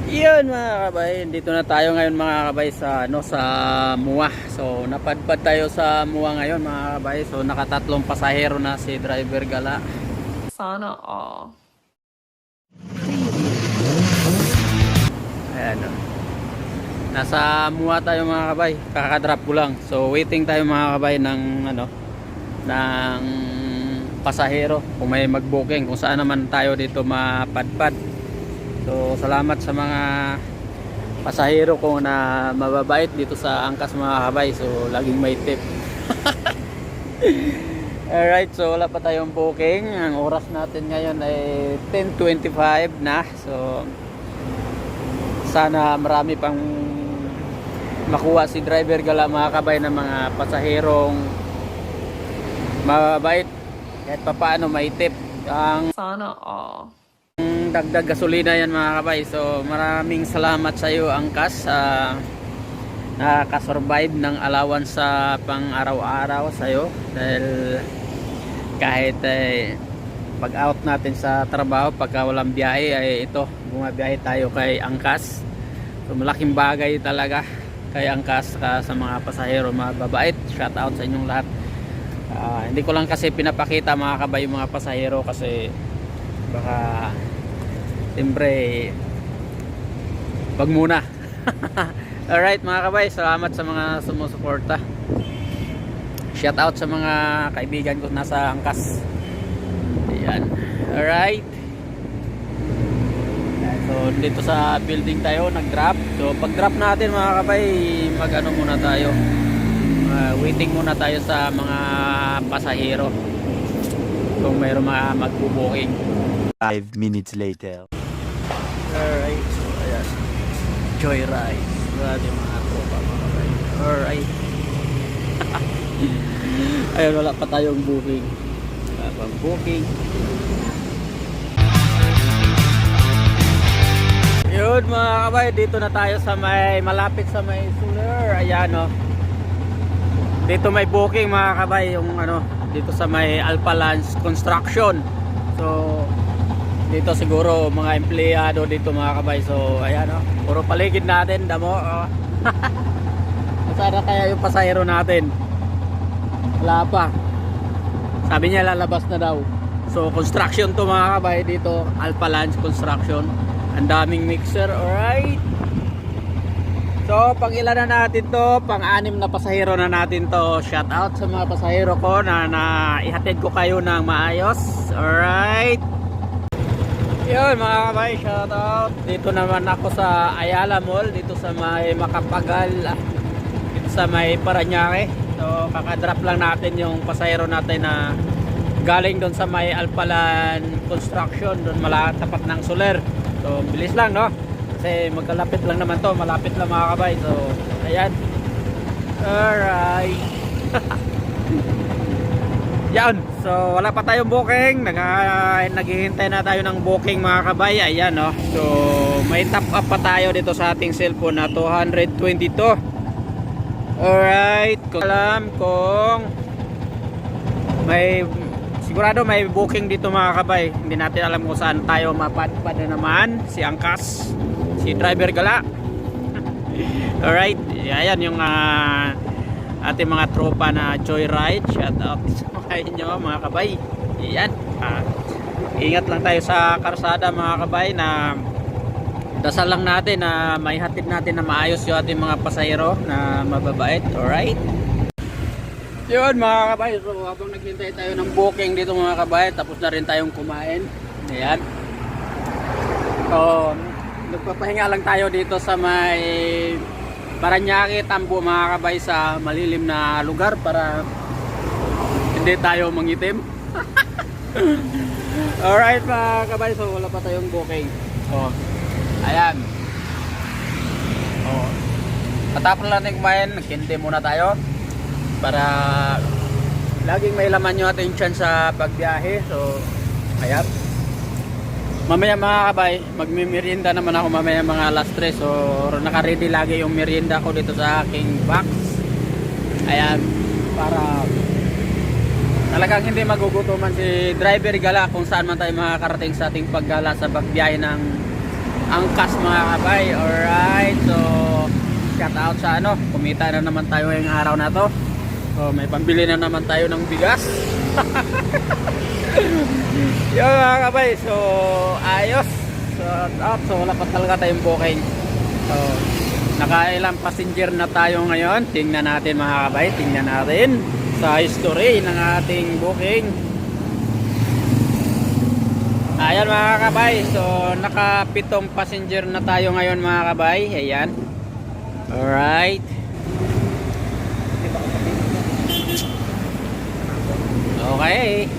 Yun mga kabay, dito na tayo ngayon mga kabay sa sa Muwa. So napadpad tayo sa Muwa ngayon mga kabay. So nakatatlong pasahero na si Driver Gala. Sana all. Ayan o. Nasa Muwa tayo mga kabay. Kakadrop ko lang. So waiting tayo mga kabay ng ng pasahero kung may mag-booking kung saan naman tayo dito mapadpad. So salamat sa mga pasahero ko na mababait dito sa Angkas mga kabay. So laging may tip. Alright, so wala pa tayong booking. Ang oras natin ngayon ay 10:25 na. So sana marami pang makuha si Driver Gala mga kabay ng mga pasaherong mababait kahit papaano may tip. Ang Sana all. dagdag gasolina yan mga kabay. So maraming salamat sa iyo Angkas sa nakaka-survive ng allowance sa pang araw-araw sa iyo dahil kahit pag out natin sa trabaho pagka walang biyahe ay ito bumabiyahe tayo kay Angkas. So malaking bagay talaga kay Angkas sa mga pasahero mababait. Shout out sa inyong lahat. Hindi ko lang kasi pinapakita mga kabay yung mga pasahero kasi baka siyempre wag muna. Alright mga kabay, salamat sa mga sumusuporta. Shout out sa mga kaibigan ko nasa Angkas. Ayan. Alright. So dito sa building tayo nag-drop. So pag drop natin mga kabay, mag-ano muna tayo. Waiting muna tayo sa mga pasahero kung mayroong mga mag-booking. 5 minutes later. Alright, so ayan, joyride. Grabe mga tropa mga kabay. Alright. Ayun, wala pa tayong booking. Wala pang booking. Yun mga kabay, dito na tayo sa may malapit sa may Soler. Ayan o. Dito may booking mga kabay, yung dito sa may Alpha Lance Construction. So dito siguro mga empleyado dito mga kabay. So ayan o, puro paligid natin damo. Sana kaya yung pasahero natin. Wala pa. Sabi niya lalabas na daw. So construction to mga kabay dito, Alpha Lance Construction. Ang daming mixer. Alright. So pang ilan na natin to, pang-anim na pasahero na natin to. Shout out sa mga pasahero ko na ihatid ko kayo ng maayos. Alright. Yun mga kabay, shout out. Dito naman ako sa Ayala Mall, dito sa may Makapagal, dito sa may Parañaque. So kakadrop lang natin yung pasahero natin na galing doon sa may Alpalan Construction, doon tapat ng Soler. So bilis lang no, kasi magkalapit lang naman to, malapit lang mga kabay. So ayan. Alright. Yan, so wala pa tayong booking. Naghihintay na tayo ng booking mga kabay. Ayan no. So may top up pa tayo dito sa ating cellphone na 222. Alright, kung alam kung may sigurado may booking dito mga kabay. Hindi natin alam kung saan tayo mapadpad na naman. Si Angkas, si Driver Gala. Alright, ayan yung ating mga tropa na joyride. Shout out sa inyo mga kabay. Ayan, ingat lang tayo sa karsada mga kabay. Na dasal lang natin na may hatid natin na maayos yung ating mga pasahero na mababait. Alright. Yun mga kabay, so habang naghintay tayo ng booking dito mga kabay, tapos na rin tayong kumain. Ayan. So nagpapahinga lang tayo dito sa may Parañaque, Tambo mga kabay, sa malilim na lugar para hindi tayo mangitim. Alright mga kabay, so wala pa tayong booking. So ayan. Patapos lang natin kumain, nagkinte muna tayo para laging may laman yung ating chance sa pagbiyahe. So ayan, mamaya mga kabay magmimerienda naman ako mamaya mga alas 3. So naka-ready lagi yung merienda ko dito sa aking box. Ayan, para talagang hindi magugutuman si Driver Gala kung saan man tayo makakarating sa ating paggala sa pagbiyahe ng angkas mga kabay. Alright, so shout out sa ano, kumita na naman tayo ngayong araw na to. So may pambili na naman tayo ng bigas. Yun mga kabay, so ayos. So wala pa talaga tayong booking. So nakailang passenger na tayo ngayon. Tingnan natin mga kabay, tingnan natin sa history ng ating booking. Ayan mga kabay, so naka-7 passenger na tayo ngayon mga kabay. Ayan. Alright. Okay.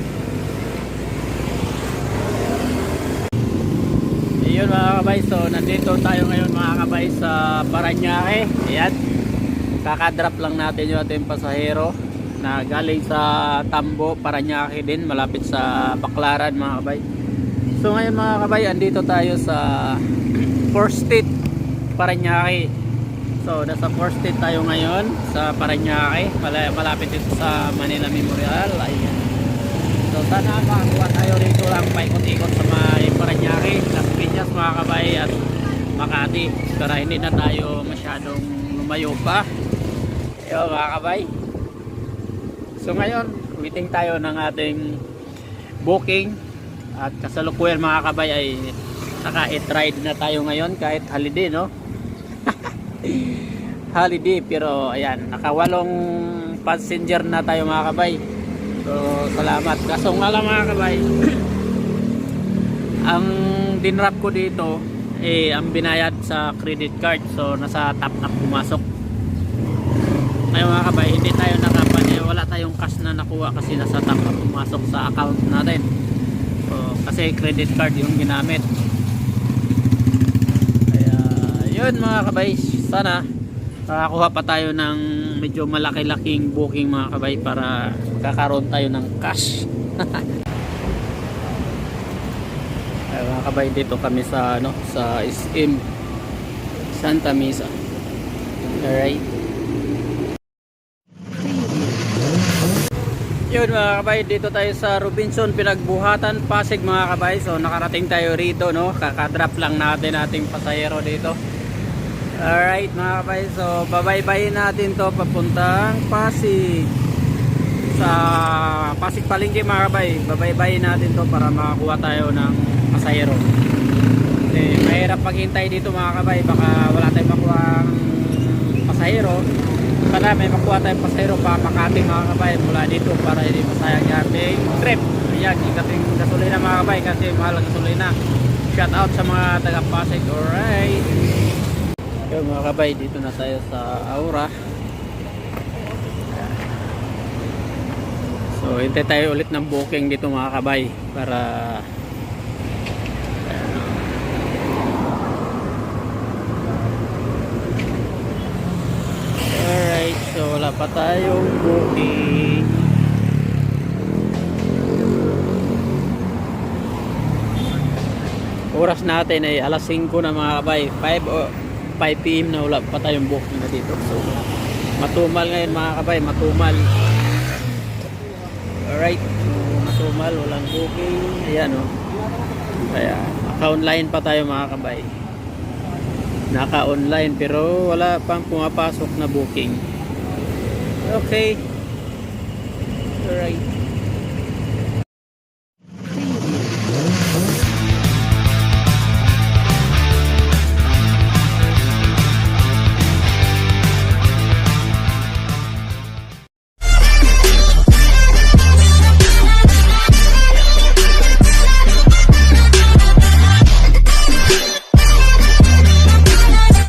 Ayun mga kabay, so nandito tayo ngayon mga kabay sa Parañaque. Ayan. Kakadrop lang natin yung ating pasahero na galing sa Tambo, Parañaque din, malapit sa Baclaran mga kabay. So ngayon mga kabay, andito tayo sa 4th Street, Parañaque. So nasa 4th Street tayo ngayon sa Parañaque, malapit dito sa Manila Memorial. Ayan. So sana makakuha tayo rito lang paikot-ikot sa may Parañaque, Las Piñas mga kabay at Makati, para hindi na tayo masyadong lumayo pa. Yo mga kabay. So ngayon, waiting tayo ng ating booking. At kasalukuyan mga kabay ay naka-eat ride na tayo ngayon kahit holiday, no? Holiday, pero ayan, naka-8 passenger na tayo mga kabay. So salamat. Kaso nga lang mga kabay, ang dinrap ko dito ang binayad sa credit card. So nasa top up pumasok. Ngayon mga kabay, hindi tayo wala tayong cash na nakuha kasi nasa top up pumasok sa account natin. So, kasi credit card yung ginamit. Kaya yun mga kabay, sana makakuha pa tayo ng medyo malaki-laking booking mga kabay para kakaroon tayo ng cash. Ay, mga kabay, dito kami sa sa SM Santa Mesa. Alright. Yun mga kabay, dito tayo sa Robinson Pinagbuhatan, Pasig mga kabay. So nakarating tayo rito, no? Kakadrop lang natin ating pasahero dito. Alright mga kabay, so babaybayin natin to papuntang Pasig. Sa Pasig Palengke mga kabay, babaybayin natin to para makakuha tayo ng pasahero. Kasi mahirap paghintay dito mga kabay, baka wala tayong makuha ng pasahero. Sana may makuha tayong pasahero pa Makati mga kabay mula dito para hindi masayang yung ating trip. Ayan, yung ating gasolina mga kabay kasi mahal ang gasolina. Shout out sa mga taga Pasig. Alright. Yung mga kabay, dito na tayo sa Aura. So hintay tayo ulit ng booking dito mga kabay para alright, so wala pa tayong booking. Oras natin ay alas 5 na mga kabay, 5 PM na, wala pa tayong booking na dito. So matumal ngayon mga kabay, matumal. Alright, so matumal, walang booking. Ayan o, kaya naka-online pa tayo mga kabay, naka-online pero wala pang pumapasok na booking. Okay, alright.